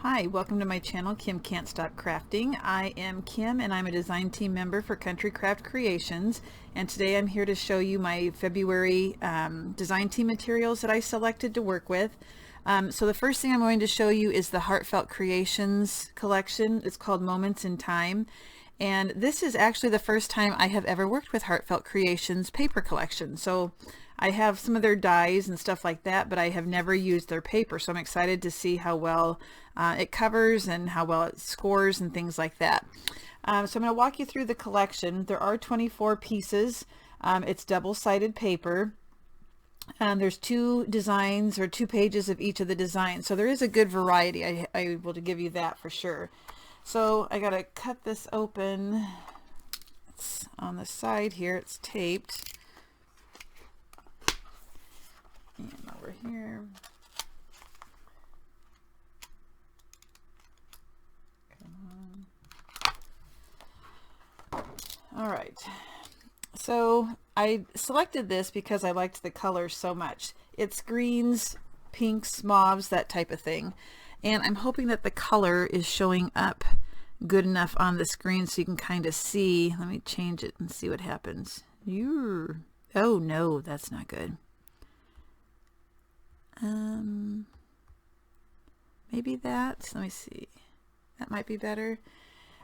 Hi, welcome to my channel, Kim Can't Stop Crafting. I am Kim and I'm a design team member for Country Craft Creations, and today I'm here to show you my February design team materials that I selected to work with. So the first thing I'm going to show you is the Heartfelt Creations collection. It's called Moments in Time, and this is actually the first time I have ever worked with Heartfelt Creations paper collection. So I have some of their dies and stuff like that, but I have never used their paper, so I'm excited to see how well it covers and how well it scores and things like that. So I'm going to walk you through the collection. There are 24 pieces. It's double-sided paper. There's two designs or 2 pages of each of the designs, so there is a good variety. I will give you that for sure. So I got to cut this open. It's on the side here. It's taped. And over here. Come on. All right. So I selected this because I liked the colors so much. It's greens, pinks, mauves, that type of thing. And I'm hoping that the color is showing up good enough on the screen so you can kind of see. Let me change it and see what happens. Oh no, that's not good. Maybe that, let me see, that might be better.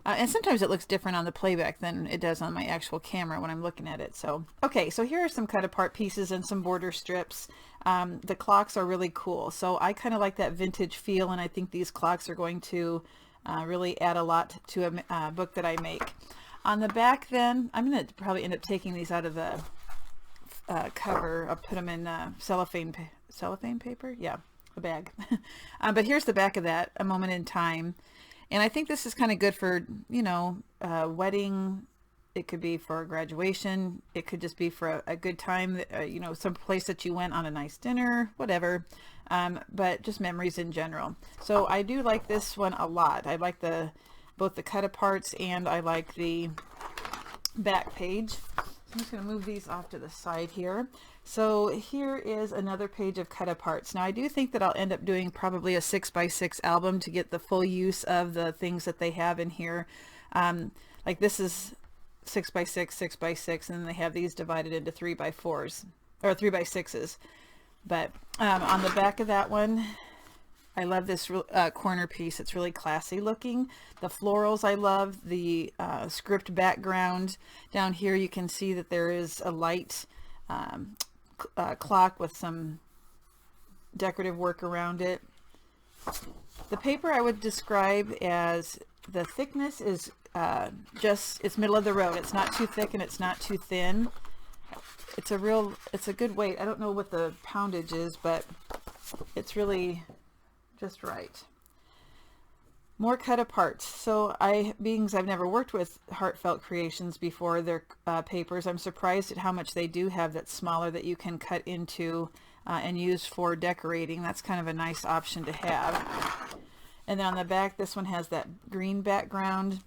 And sometimes it looks different on the playback than it does on my actual camera when I'm looking at it. So, okay, so here are some cut apart pieces and some border strips. The clocks are really cool. So I kind of like that vintage feel, and I think these clocks are going to really add a lot to a book that I make. On the back then, I'm going to probably end up taking these out of the cover. I'll put them in cellophane paper? Yeah, a bag. But here's the back of that, A Moment in Time. And I think this is kind of good for, you know, a wedding. It could be for a graduation. It could just be for a good time, you know, some place that you went on a nice dinner, whatever. But just memories in general. So I do like this one a lot. I like both the cut aparts, and I like the back page. I'm just going to move these off to the side here. So here is another page of cut aparts. Now I do think that I'll end up doing probably a 6x6 album to get the full use of the things that they have in here. Like this is 6x6, 6x6, and then they have these divided into 3x4s or 3x6s. But on the back of that one, I love this corner piece. It's really classy looking. The florals I love. The script background. Down here you can see that there is a light clock with some decorative work around it. The paper I would describe as, the thickness is it's middle of the road. It's not too thick and it's not too thin. It's a good weight. I don't know what the poundage is, but it's really just right. More cut aparts. So being I've never worked with Heartfelt Creations before, their papers, I'm surprised at how much they do have that's smaller that you can cut into and use for decorating. That's kind of a nice option to have. And then on the back, this one has that green background.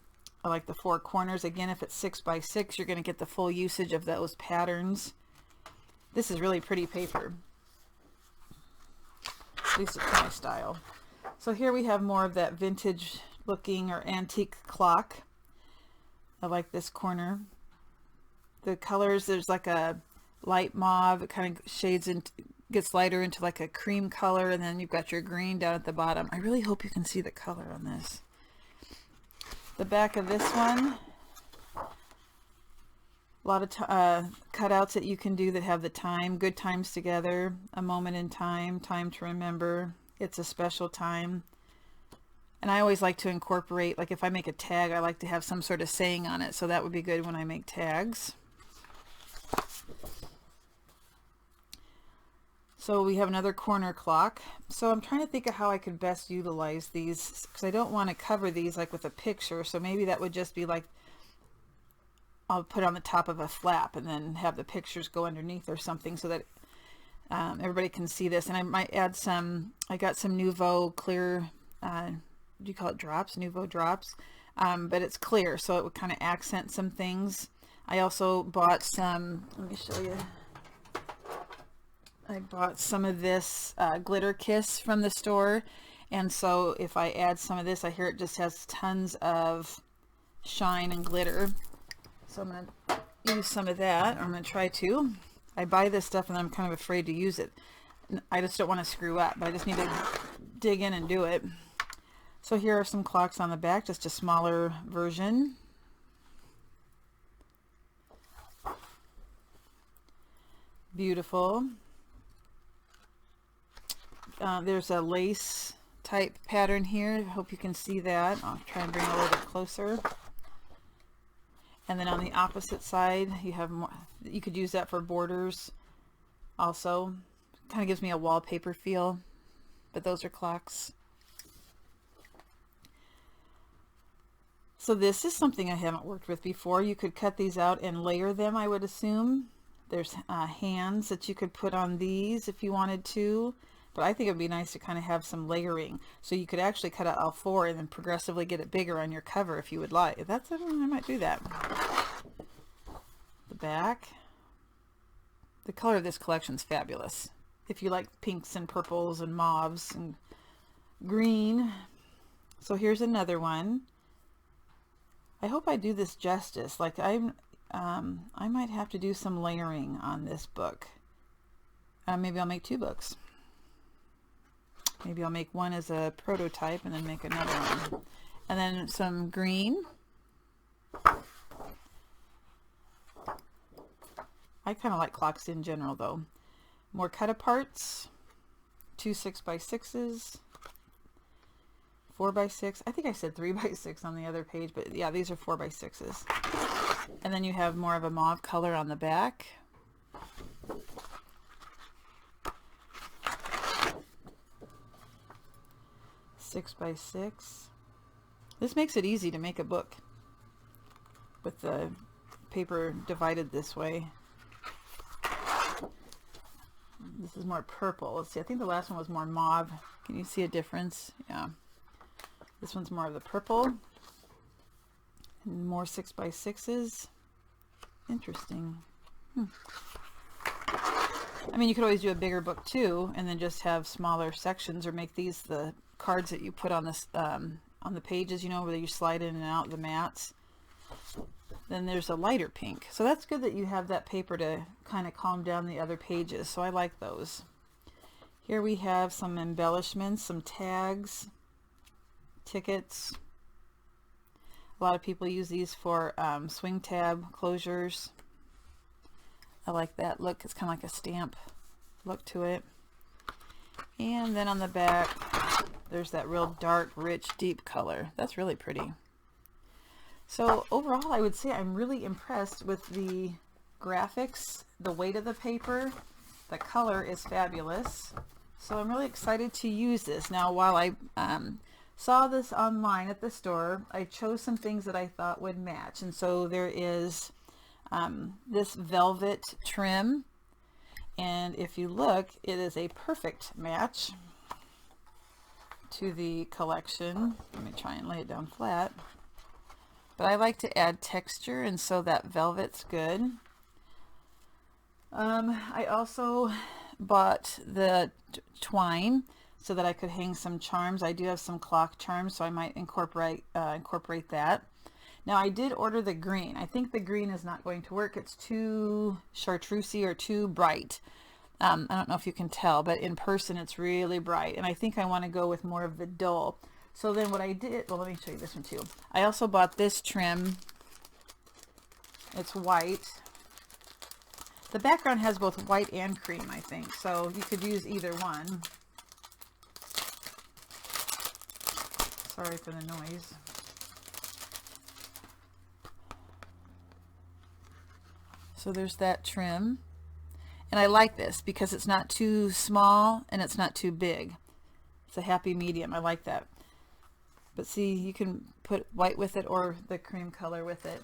I like the 4 corners. Again, if it's 6x6, you're going to get the full usage of those patterns. This is really pretty paper. At least it's my style. So here we have more of that vintage looking or antique clock. I like this corner. The colors, there's like a light mauve. It kind of shades and gets lighter into like a cream color, and then you've got your green down at the bottom. I really hope you can see the color on this. The back of this one, a lot of cutouts that you can do that have the time, good times together, a moment in time, time to remember, it's a special time. And I always like to incorporate, like if I make a tag, I like to have some sort of saying on it, so that would be good when I make tags. So we have another corner clock. So I'm trying to think of how I could best utilize these, because I don't want to cover these like with a picture, so maybe that would just be like, I'll put it on the top of a flap and then have the pictures go underneath or something, so that everybody can see this. And I might add some, I got some Nouveau clear, do you call it drops? Nouveau drops. But it's clear, so it would kind of accent some things. I also bought some, let me show you. I bought some of this glitter kiss from the store, And so if I add some of this, I hear it just has tons of shine and glitter. So I'm going to use some of that, or I'm going to try to. I buy this stuff and I'm kind of afraid to use it. I just don't want to screw up, but I just need to dig in and do it. So here are some clocks on the back, just a smaller version. Beautiful. There's a lace type pattern here. I hope you can see that. I'll try and bring it a little bit closer. And then on the opposite side, you have more. You could use that for borders also. Kind of gives me a wallpaper feel, but those are clocks. So this is something I haven't worked with before. You could cut these out and layer them, I would assume. There's hands that you could put on these if you wanted to, but I think it would be nice to kind of have some layering. So you could actually cut out all four and then progressively get it bigger on your cover if you would like. I might do that. The back. The color of this collection is fabulous. If you like pinks and purples and mauves and green. So here's another one. I hope I do this justice. Like I might have to do some layering on this book. Maybe I'll make two books. Maybe I'll make one as a prototype and then make another one. And then some green. I kind of like clocks in general though. More cut aparts. 2 6x6s. 4x6. I think I said 3x6 on the other page, but yeah, these are 4x6s. And then you have more of a mauve color on the back. Six by 6. This makes it easy to make a book with the paper divided this way. This is more purple. Let's see, I think the last one was more mauve. Can you see a difference? Yeah. This one's more of the purple. And more 6x6s. Interesting. I mean, you could always do a bigger book too, and then just have smaller sections, or make these the cards that you put on this on the pages, you know, where you slide in and out the mats. Then there's a lighter pink. So that's good that you have that paper to kind of calm down the other pages. So I like those. Here we have some embellishments, some tags, tickets. A lot of people use these for swing tab closures. I like that look. It's kind of like a stamp look to it. And then on the back, there's that real dark, rich, deep color. That's really pretty. So overall, I would say I'm really impressed with the graphics, the weight of the paper. The color is fabulous. So I'm really excited to use this. Now, while I saw this online at the store, I chose some things that I thought would match. And so there is this velvet trim. And if you look, it is a perfect match to the collection. Let me try and lay it down flat. But I like to add texture, and so that velvet's good. I also bought the twine so that I could hang some charms. I do have some clock charms, so I might incorporate that. Now I did order the green. I think the green is not going to work. It's too chartreusey or too bright. I don't know if you can tell, but in person it's really bright, and I think I want to go with more of the dull. So then what I did, well, let me show you this one too. I also bought this trim. It's white. The background has both white and cream, I think, so you could use either one. Sorry for the noise. So there's that trim. And I like this because it's not too small and it's not too big. It's a happy medium. I like that. But see, you can put white with it or the cream color with it.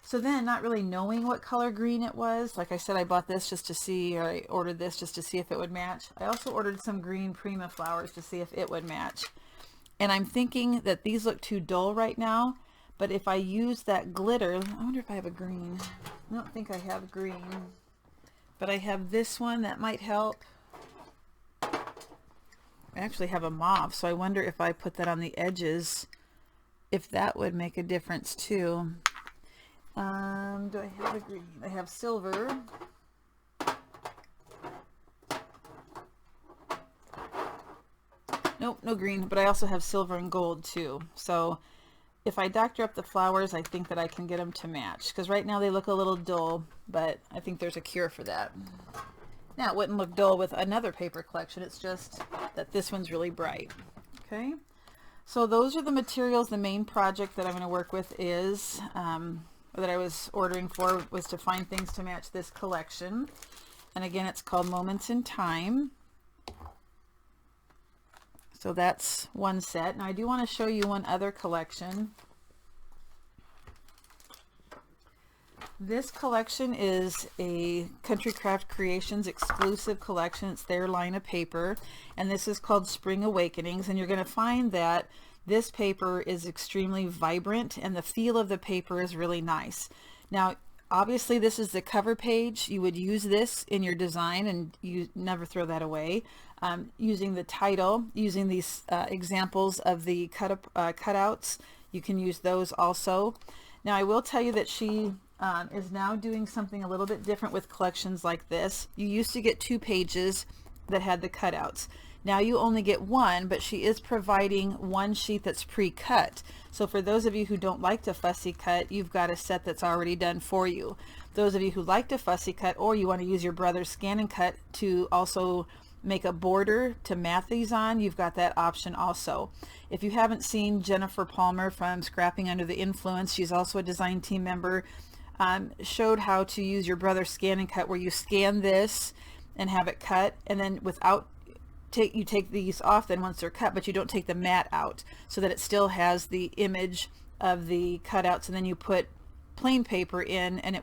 So then, not really knowing what color green it was, like I said, I bought this just to see, or I ordered this just to see if it would match. I also ordered some green Prima flowers to see if it would match. And I'm thinking that these look too dull right now, but if I use that glitter, I wonder if I have a green. I don't think I have green, but I have this one that might help. I actually have a mauve, so I wonder if I put that on the edges, if that would make a difference too. Do I have a green? I have silver. Nope, no green, but I also have silver and gold too. So if I doctor up the flowers, I think that I can get them to match, because right now they look a little dull, but I think there's a cure for that. Now, it wouldn't look dull with another paper collection. It's just that this one's really bright. Okay, so those are the materials. The main project that I'm going to work with is, or that I was ordering for, was to find things to match this collection. And again, it's called Moments in Time. So that's one set. Now I do want to show you one other collection. This collection is a Country Craft Creations exclusive collection. It's their line of paper, and this is called Spring Awakenings, and you're going to find that this paper is extremely vibrant and the feel of the paper is really nice. Now obviously this is the cover page. You would use this in your design and you never throw that away. Using the title, using these examples of the cutouts, you can use those also. Now I will tell you that she is now doing something a little bit different with collections like this. You used to get 2 pages that had the cutouts. Now you only get 1, but she is providing 1 sheet that's pre-cut. So for those of you who don't like to fussy cut, you've got a set that's already done for you. Those of you who like to fussy cut, or you want to use your brother's scan and cut to also make a border to mat these on, you've got that option also. If you haven't seen Jennifer Palmer from Scrapping Under the Influence, she's also a design team member, showed how to use your brother's scan and cut, where you scan this and have it cut, and then you take these off then once they're cut, but you don't take the mat out, so that it still has the image of the cutouts, and then you put plain paper in, and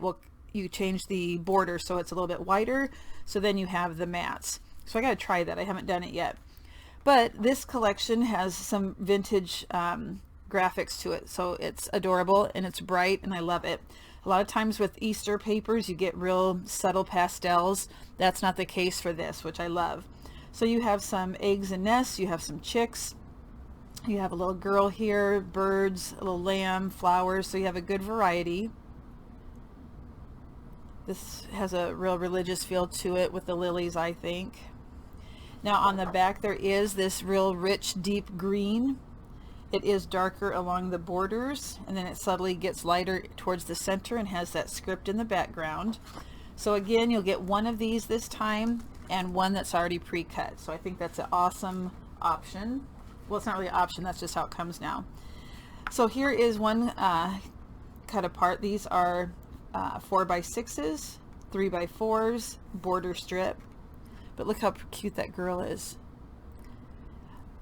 you change the border so it's a little bit wider, so then you have the mats. So I got to try that. I haven't done it yet. But this collection has some vintage graphics to it. So it's adorable and it's bright and I love it. A lot of times with Easter papers, you get real subtle pastels. That's not the case for this, which I love. So you have some eggs and nests. You have some chicks. You have a little girl here, birds, a little lamb, flowers. So you have a good variety. This has a real religious feel to it with the lilies, I think. Now on the back there is this real rich deep green. It is darker along the borders, and then it subtly gets lighter towards the center and has that script in the background. So again, you'll get 1 of these this time and 1 that's already pre-cut. So I think that's an awesome option. Well, it's not really an option, that's just how it comes now. So here is one cut apart. These are 4x6s, 3x4s, border strip. But look how cute that girl is.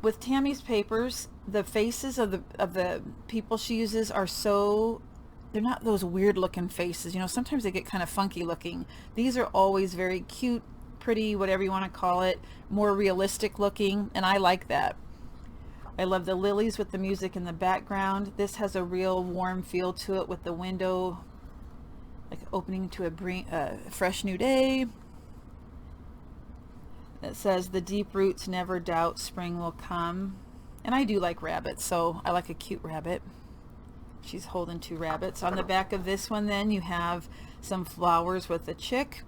With Tammy's papers, the faces of the people she uses are they're not those weird looking faces. You know, sometimes they get kind of funky looking. These are always very cute, pretty, whatever you want to call it, more realistic looking, and I like that. I love the lilies with the music in the background. This has a real warm feel to it with the window like opening to a fresh new day. It says, the deep roots never doubt spring will come. And I do like rabbits, so I like a cute rabbit. She's holding 2 rabbits. On the back of this one then you have some flowers with a chick.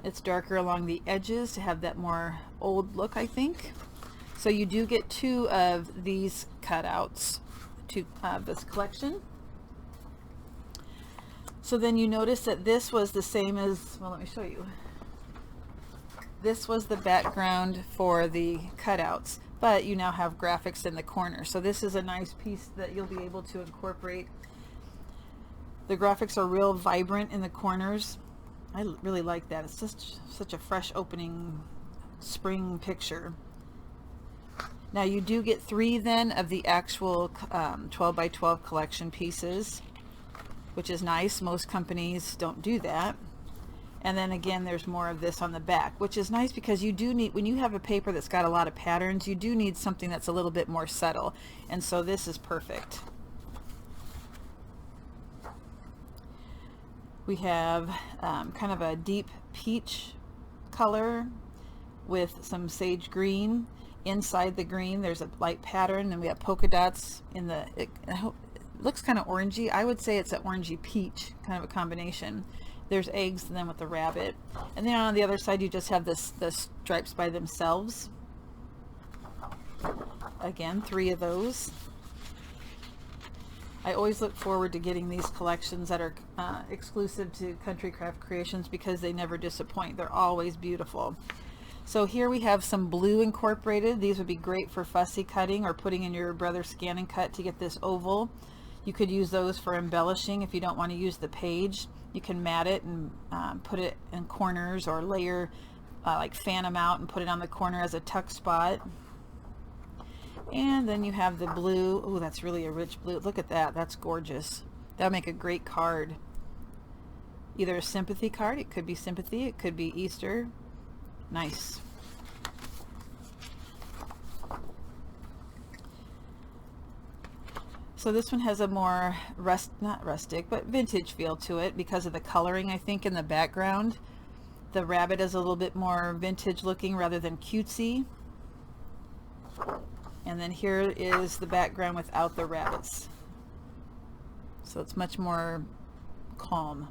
It's darker along the edges to have that more old look, I think. So you do get 2 of these cutouts to this collection. So then you notice that this was the same as, well, let me show you. This was the background for the cutouts, but you now have graphics in the corner. So this is a nice piece that you'll be able to incorporate. The graphics are real vibrant in the corners. I really like that. It's just such a fresh opening spring picture. Now you do get 3 then of the actual 12x12 collection pieces, which is nice. Most companies don't do that. And then again, there's more of this on the back, which is nice because you do need, when you have a paper that's got a lot of patterns, you do need something that's a little bit more subtle. And so this is perfect. We have kind of a deep peach color. with some sage green. Inside the green there's a light pattern, and we have polka dots in the, it looks kind of orangey. I would say it's an orangey peach kind of a combination. There's eggs and then with the rabbit, and then on the other side you just have the stripes by themselves. Again, 3 of those. I always look forward to getting these collections that are exclusive to Country Craft Creations because they never disappoint. They're always beautiful. So here we have some blue incorporated. These would be great for fussy cutting or putting in your Brother Scan and Cut to get this oval. You could use those for embellishing if you don't want to use the page. You can mat it and put it in corners, or layer, like fan them out and put it on the corner as a tuck spot. And then you have the blue. Oh, that's really a rich blue. Look at that. That's gorgeous. That'll make a great card. Either a sympathy card. It could be sympathy. It could be Easter. Nice. So this one has a more not rustic, but vintage feel to it because of the coloring, I think, in the background. The rabbit is a little bit more vintage looking rather than cutesy. And then here is the background without the rabbits. So it's much more calm.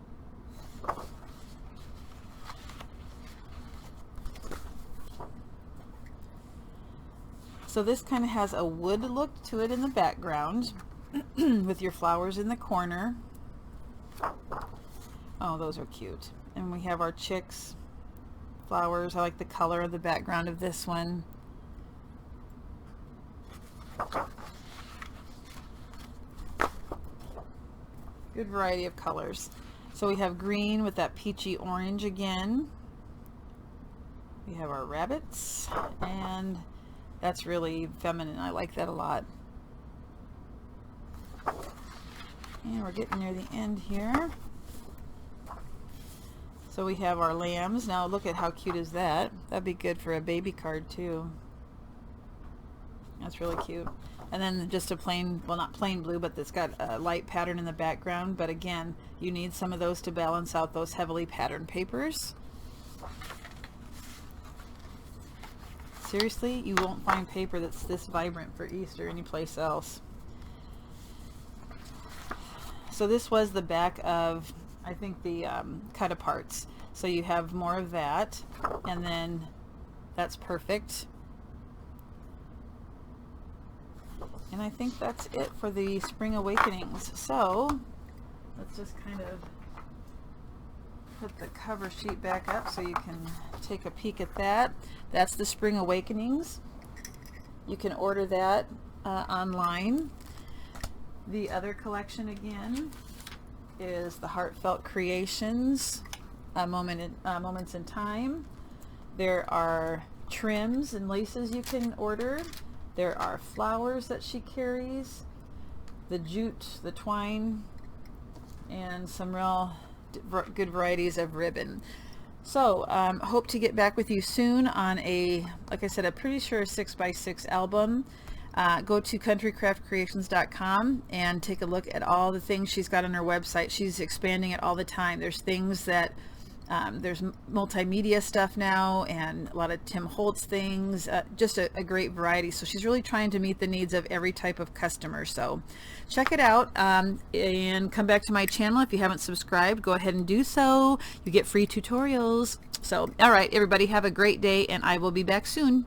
So this kind of has a wood look to it in the background with your flowers in the corner. Oh, those are cute. And we have our chicks flowers. I like the color of the background of this one. Good variety of colors. So we have green with that peachy orange again. We have our rabbits, and that's really feminine. I like that a lot. And we're getting near the end here. So we have our lambs. Now look at how cute is that. That'd be good for a baby card too. That's really cute. And then just a plain, well, not plain blue, but it's got a light pattern in the background. But again, you need some of those to balance out those heavily patterned papers. Seriously, you won't find paper that's this vibrant for Easter anyplace else. So this was the back of, I think, the cut aparts. So you have more of that, and then that's perfect. And I think that's it for the Spring Awakenings. So let's just kind of put the cover sheet back up so you can take a peek at that. That's the Spring Awakenings. You can order that online. The other collection again is the Heartfelt Creations, Moments in Time. There are trims and laces you can order. There are flowers that she carries, the jute, the twine, and some real good varieties of ribbon. So hope to get back with you soon on a, like I said, a pretty sure 6x6 album. Go to countrycraftcreations.com and take a look at all the things she's got on her website. She's expanding it all the time. There's things that there's multimedia stuff now, and a lot of Tim Holtz things, just a great variety. So she's really trying to meet the needs of every type of customer. So check it out, and come back to my channel. If you haven't subscribed, go ahead and do so. You get free tutorials. So all right, everybody, have a great day, and I will be back soon.